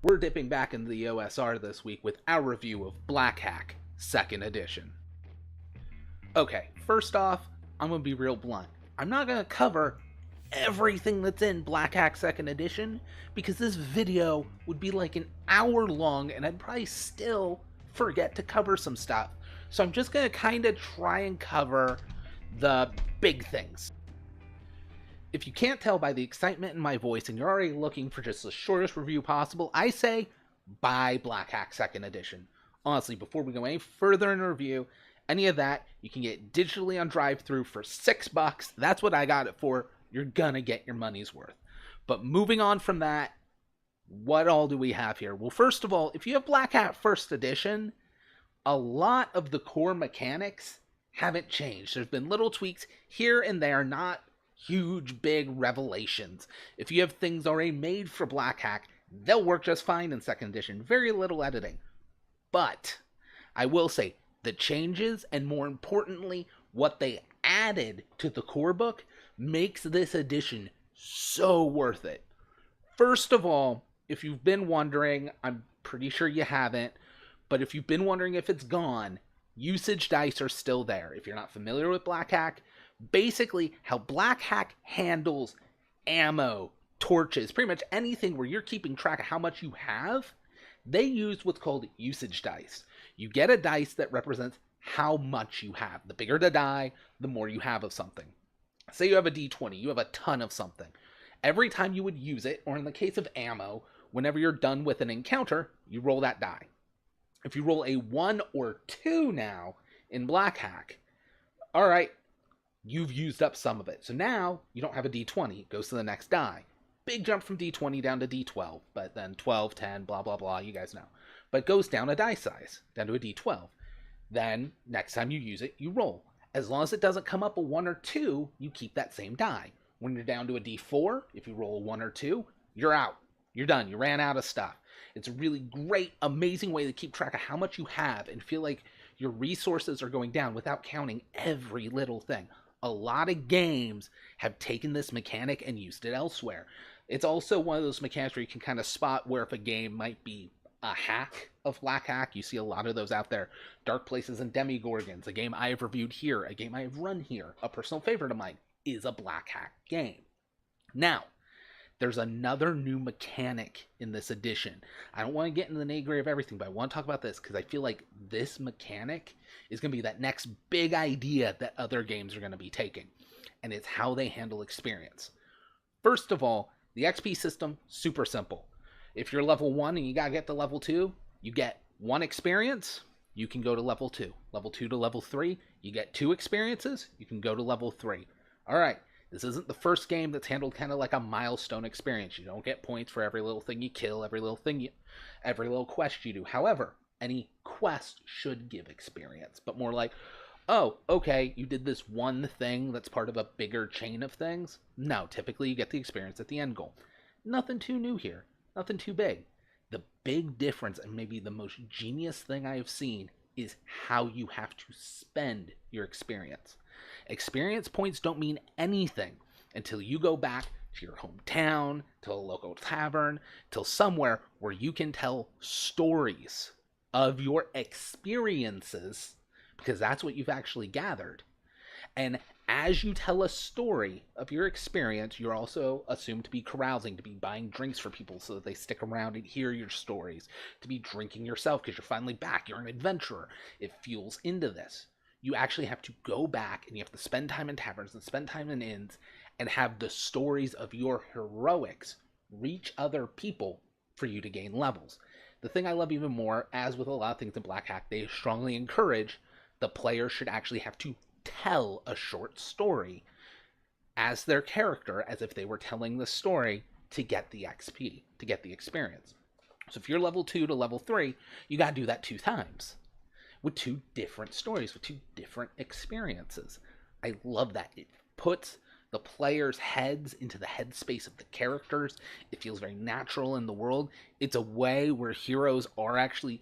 We're dipping back into the OSR this week with our review of Black Hack 2nd Edition. Okay, first off, I'm going to be real blunt. I'm not going to cover everything that's in Black Hack 2nd Edition because this video would be like an hour long and I'd probably still forget to cover some stuff. So I'm just going to kind of try and cover the big things. If you can't tell by the excitement in my voice and you're already looking for just the shortest review possible, I say buy Black Hack 2nd Edition. Honestly, before we go any further in the review, any of that you can get digitally on drive-thru for $6. That's what I got it for. You're gonna get your money's worth. But moving on from that, what all do we have here? Well, first of all, if you have Black Hack 1st Edition, a lot of the core mechanics haven't changed. There's been little tweaks here and there, not huge, big revelations. If you have things already made for Black Hack, they'll work just fine in 2nd Edition. Very little editing. But I will say, the changes, and more importantly, what they added to the core book, makes this edition so worth it. First of all, if you've been wondering, I'm pretty sure you haven't, but if you've been wondering if it's gone, usage dice are still there. If you're not familiar with Black Hack, basically how Black Hack handles ammo, torches, pretty much anything where you're keeping track of how much you have, they use what's called usage dice. You get a dice that represents how much you have. The bigger the die, the more you have of something. Say you have a d20, you have a ton of something. Every time you would use it, or in the case of ammo, whenever you're done with an encounter, you roll that die. If you roll a 1 or 2 now in Black Hack, alright, you've used up some of it. So now you don't have a d20, it goes to the next die. Big jump from d20 down to d12, but then 12, 10, blah, blah, blah, you guys know. But it goes down a die size, down to a d12. Then, next time you use it, you roll. As long as it doesn't come up a 1 or 2, you keep that same die. When you're down to a d4, if you roll a 1 or 2, you're out. You're done. You ran out of stuff. It's a really great, amazing way to keep track of how much you have and feel like your resources are going down without counting every little thing. A lot of games have taken this mechanic and used it elsewhere. It's also one of those mechanics where you can kind of spot where if a game might be a hack of Black Hack. You see a lot of those out there. Dark Places and Demigorgons, a game I have reviewed here, a game I have run here, a personal favorite of mine, is a Black Hack game. Now, there's another new mechanic in this edition. I don't want to get into the nitty-gritty of everything, but I want to talk about this because I feel like this mechanic is going to be that next big idea that other games are going to be taking, and it's how they handle experience. First of all, the XP system, super simple. If you're level 1 and you gotta get to level 2, you get 1 experience, you can go to level 2. Level 2 to level 3, you get 2 experiences, you can go to level 3. Alright, this isn't the first game that's handled kind of like a milestone experience. You don't get points for every little thing you kill, every little quest you do. However, any quest should give experience, but more like, oh, okay, you did this one thing that's part of a bigger chain of things. No, typically you get the experience at the end goal. Nothing too new here. Nothing too big. The big difference, and maybe the most genius thing I have seen, is how you have to spend your experience. Experience points don't mean anything until you go back to your hometown, to a local tavern, till somewhere where you can tell stories of your experiences, because that's what you've actually gathered. And as you tell a story of your experience, you're also assumed to be carousing, to be buying drinks for people so that they stick around and hear your stories, to be drinking yourself because you're finally back, you're an adventurer. It fuels into this. You actually have to go back and you have to spend time in taverns and spend time in inns and have the stories of your heroics reach other people for you to gain levels. The thing I love even more, as with a lot of things in Black Hack, they strongly encourage the player should actually have to tell a short story as their character, as if they were telling the story to get the XP, to get the experience. So if you're level 2 to level 3, you gotta do that 2 times with 2 different stories, with 2 different experiences. I love that. It puts the players' heads into the headspace of the characters. It feels very natural in the world. It's a way where heroes are actually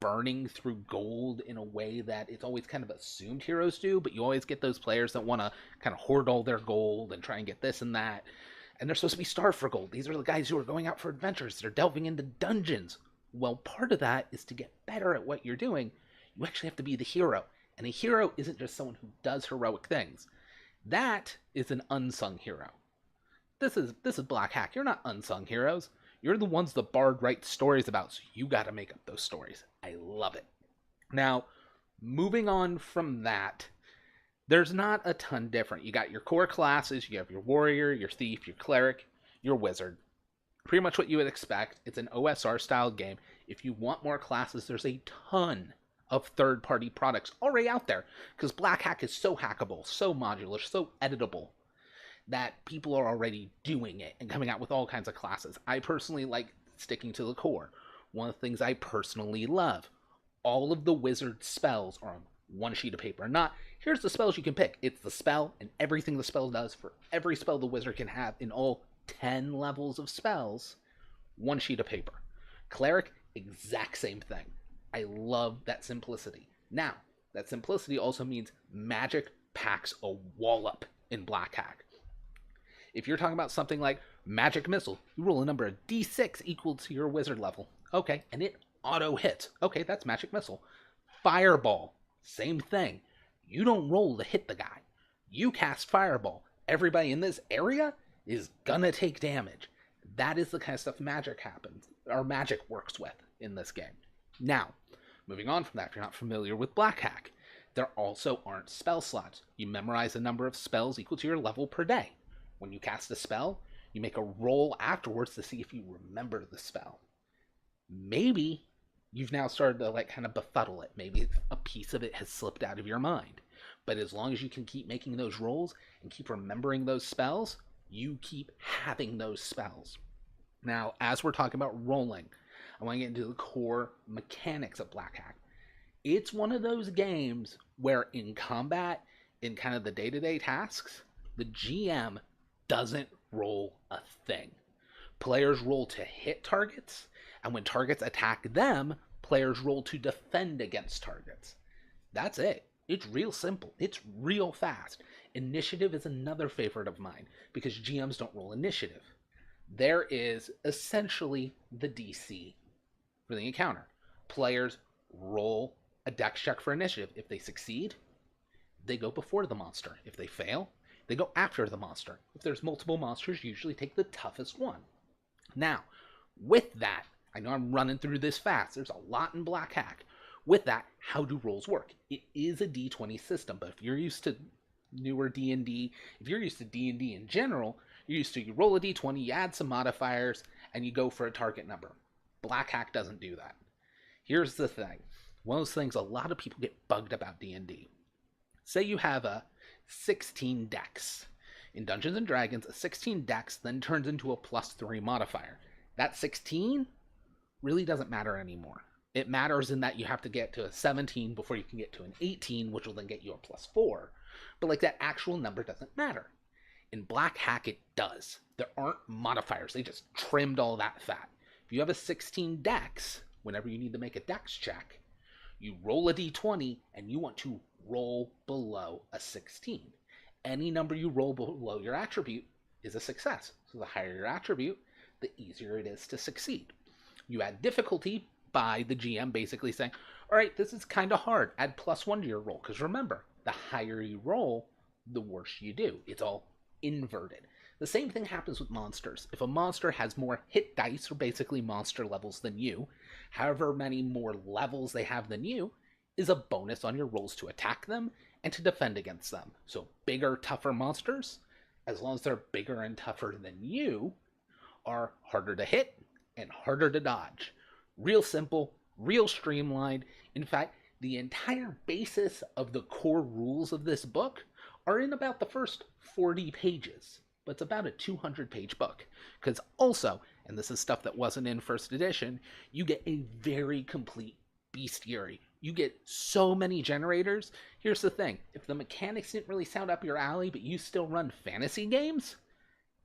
burning through gold in a way that it's always kind of assumed heroes do, but you always get those players that want to kind of hoard all their gold and try and get this and that. And they're supposed to be starved for gold. These are the guys who are going out for adventures. They're delving into dungeons. Well, part of that is to get better at what you're doing. You actually have to be the hero. And a hero isn't just someone who does heroic things. That is an unsung hero. This is Black Hack. You're not unsung heroes. You're the ones the Bard writes stories about, so you got to make up those stories. I love it. Now, moving on from that, there's not a ton different. You got your core classes. You have your warrior, your thief, your cleric, your wizard. Pretty much what you would expect. It's an OSR style game. If you want more classes, there's a ton of third-party products already out there, because Black Hack is so hackable, so modular, so editable, that people are already doing it and coming out with all kinds of classes. I personally like sticking to the core. One of the things I personally love, all of the wizard spells are on one sheet of paper. Not, here's the spells you can pick. It's the spell and everything the spell does for every spell the wizard can have in all 10 levels of spells, one sheet of paper. Cleric, exact same thing. I love that simplicity. Now, that simplicity also means Magic packs a wallop in Black Hack. If you're talking about something like Magic Missile, you roll a number of d6 equal to your wizard level. Okay, and it auto hits. Okay, that's Magic Missile. Fireball, same thing. You don't roll to hit the guy. You cast Fireball. Everybody in this area is gonna take damage. That is the kind of stuff Magic works with in this game. Now, moving on from that, if you're not familiar with Black Hack, there also aren't spell slots. You memorize a number of spells equal to your level per day. When you cast a spell, you make a roll afterwards to see if you remember the spell. Maybe you've now started to kind of befuddle it. Maybe a piece of it has slipped out of your mind. But as long as you can keep making those rolls and keep remembering those spells, you keep having those spells. Now, as we're talking about rolling, I want to get into the core mechanics of Black Hack. It's one of those games where in combat, in kind of the day-to-day tasks, the GM doesn't roll a thing. Players roll to hit targets, and when targets attack them, players roll to defend against targets. That's it. It's real simple. It's real fast. Initiative is another favorite of mine, because GMs don't roll initiative. There is essentially the DC for the encounter. Players roll a dex check for initiative. If they succeed, they go before the monster. If they fail, they go after the monster. If there's multiple monsters, usually take the toughest one. Now, with that, I know I'm running through this fast. There's a lot in Black Hack. With that, how do rolls work? It is a D20 system, but if you're used to newer D&D, if you're used to D&D in general, you're used to you roll a D20, you add some modifiers, and you go for a target number. Black Hack doesn't do that. Here's the thing. One of those things a lot of people get bugged about D&D. Say you have a 16 dex. In Dungeons & Dragons, a 16 dex then turns into a +3 modifier. That 16 really doesn't matter anymore. It matters in that you have to get to a 17 before you can get to an 18, which will then get you a +4. But that actual number doesn't matter. In Black Hack, it does. There aren't modifiers. They just trimmed all that fat. If you have a 16 dex, whenever you need to make a dex check, you roll a d20 and you want to roll below a 16. Any number you roll below your attribute is a success. So the higher your attribute, the easier it is to succeed. You add difficulty by the GM basically saying, all right, this is kind of hard. Add +1 to your roll. Because remember, the higher you roll, the worse you do. It's all inverted. The same thing happens with monsters. If a monster has more hit dice, or basically monster levels than you, however many more levels they have than you, is a bonus on your rolls to attack them and to defend against them. So bigger, tougher monsters, as long as they're bigger and tougher than you, are harder to hit and harder to dodge. Real simple, real streamlined. In fact, the entire basis of the core rules of this book are in about the first 40 pages. But it's about a 200-page book. Because also, and this is stuff that wasn't in first edition, you get a very complete bestiary. You get so many generators. Here's the thing. If the mechanics didn't really sound up your alley, but you still run fantasy games,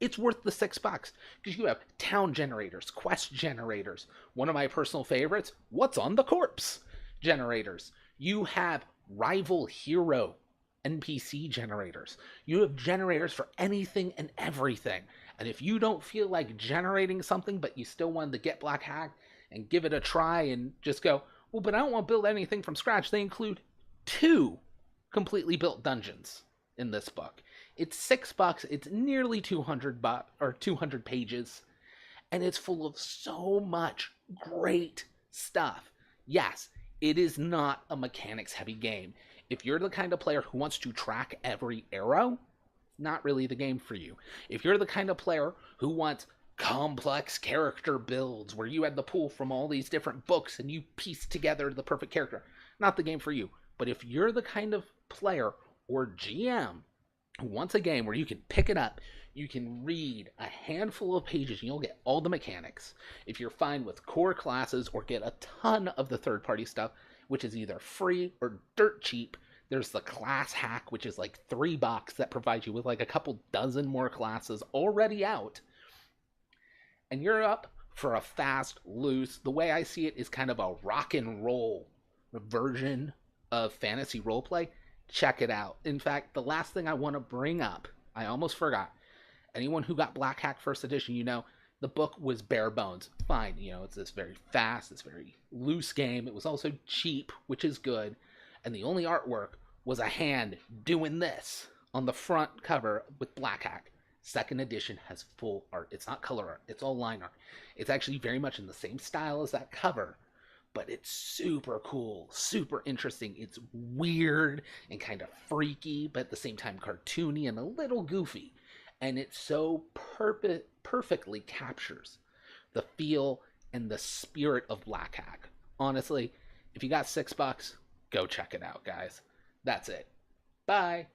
it's worth the $6. Because you have town generators, quest generators. One of my personal favorites, what's on the corpse generators. You have rival hero NPC generators. You have generators for anything and everything. And if you don't feel like generating something, but you still wanted to get Black Hack and give it a try and just go, well, but I don't want to build anything from scratch, they include 2 completely built dungeons in this book. It's $6. It's nearly 200 or 200 pages, and it's full of so much great stuff. Yes, it is not a mechanics heavy game. If you're the kind of player who wants to track every arrow, not really the game for you. If you're the kind of player who wants complex character builds where you had to pull from all these different books and you piece together the perfect character, not the game for you. But if you're the kind of player or GM who wants a game where you can pick it up, you can read a handful of pages and you'll get all the mechanics. If you're fine with core classes or get a ton of the third-party stuff, which is either free or dirt cheap, there's the class hack, which is like $3 that provides you with like a couple dozen more classes already out. And you're up for a fast, loose, the way I see it is kind of a rock and roll version of fantasy roleplay. Check it out. In fact, the last thing I want to bring up, I almost forgot. Anyone who got Black Hack first edition, you know, the book was bare bones. Fine, you know, it's this very fast, this very loose game. It was also cheap, which is good. And the only artwork was a hand doing this on the front cover with Black Hack. Second edition has full art. It's not color art. It's all line art. It's actually very much in the same style as that cover, but it's super cool, super interesting. It's weird and kind of freaky, but at the same time cartoony and a little goofy. And it so perfectly captures the feel and the spirit of Black Hack. Honestly, if you got $6, go check it out, guys. That's it. Bye.